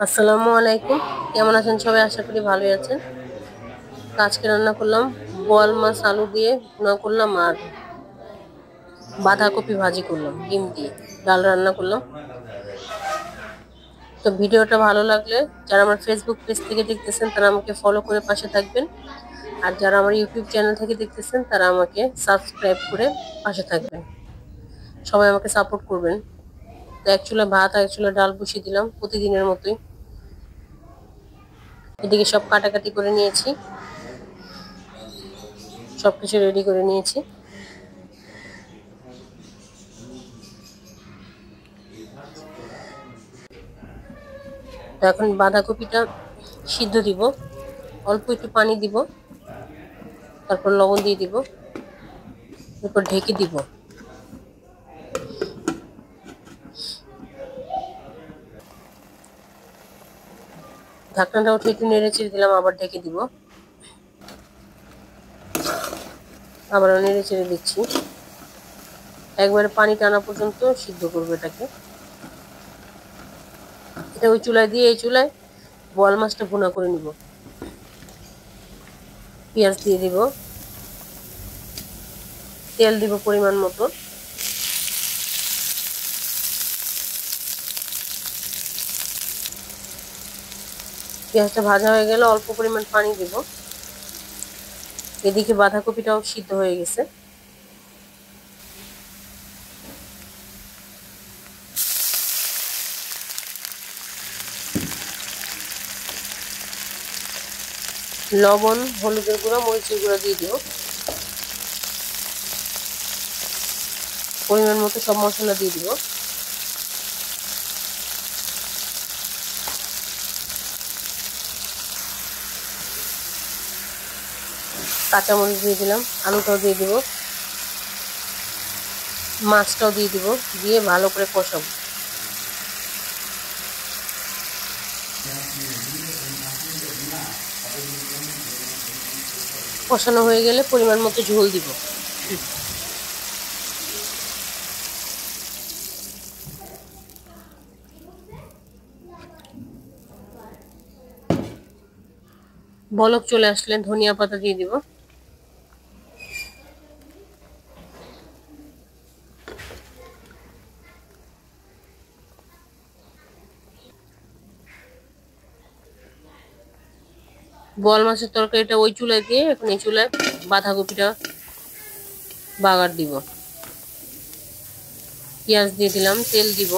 আসসালামু আলাইকুম। কেমন আছেন সবাই? আশা করি ভালোই আছেন। তো আজকে রান্না করলাম বোয়াল মাছ আলু দিয়ে ভুনা করলাম, আর বাঁধাকপি ভাজি করলাম, ডিম দিয়ে ডাল রান্না করলাম। তো ভিডিওটা ভালো লাগলে যারা আমার ফেসবুক পেজ থেকে দেখতেছেন তারা আমাকে ফলো করে পাশে থাকবেন, আর যারা আমার ইউটিউব চ্যানেল থেকে দেখতেছেন তারা আমাকে সাবস্ক্রাইব করে পাশে থাকবেন। সবাই আমাকে সাপোর্ট করবেন। তো এক চুলা ভাত আর এক চুলা ডাল বসিয়ে দিলাম প্রতিদিনের মতোই। এদিকে সব কাটাকাটি করে নিয়েছি, সবকিছু রেডি করে নিয়েছি। তো এখন বাঁধাকপিটা সিদ্ধ দিব, অল্প একটু পানি দিব, তারপর লবণ দিয়ে দিব, এরপর ঢেকে দিব। ঢাকনাটা উঠে একটু নেড়ে চেড়ে দিলাম, আবার ঢেকে দিব, আবারও নেড়ে চেড়ে দিচ্ছি। একবারে পানি টানা পর্যন্ত সিদ্ধ করবো এটাকে। এটা ওই চুলায় দিয়ে এই চুলায় বোয়াল মাছটা ভুনা করে নিব। পেঁয়াজ দিয়ে দিব, তেল দিব পরিমাণ মতো। পেঁয়াজটা ভাজা হয়ে গেলে অল্প পরিমাণ পানি দিব। এদিকে বাঁধাকপিটাও সিদ্ধ হয়ে গেছে। লবণ, হলুদের গুঁড়া, মরিচের গুঁড়া দিয়ে দিব, পরিমাণ মতো সব মশলা দিয়ে দিব। কাঁচামরিচ দিয়ে দিলাম, আলুটাও দিয়ে দিব, মাছটাও দিয়ে দিব, দিয়ে ভালো করে কষাবো। কষানো হয়ে গেলে পরিমাণ মতো ঝোল দিব। বলক চলে আসলে ধনিয়া পাতা দিয়ে দিব। বোয়াল মাছের তরকারিটা ওই চুলায় দিয়ে এখন এই চুলায় বাঁধাকপিটা বাগার দিব। পেঁয়াজ দিয়ে দিলাম, তেল দিব,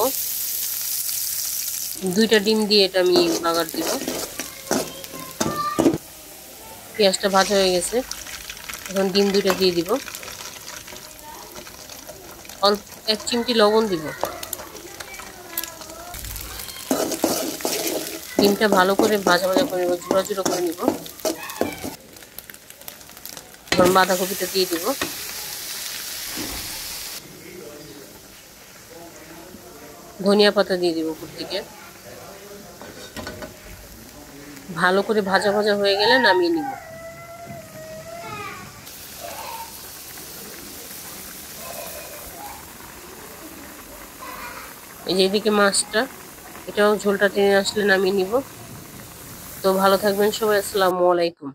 2টা ডিম দিয়ে এটা আমি বাগার দিব। পেঁয়াজটা ভাজা হয়ে গেছে, এখন ডিম 2টা দিয়ে দিব, অল্প 1 চিমটি লবণ দিব। ডিমটা ভালো করে ভাজা ভাজা করে নিব, ঝুড়ো ঝুড়ো করে নিব। এখন বাঁধাকপিটা দিয়ে দিব, ধনিয়া পাতা দিয়ে দিব উপর থেকে। ভালো করে ভাজা ভাজা হয়ে গেলে নামিয়ে নিব। এই যে এদিকে মাছটা, এটাও ঝোলটা টেনে আসলে নামিয়ে নিব। তো ভালো থাকবেন সবাই, আসসালামু আলাইকুম।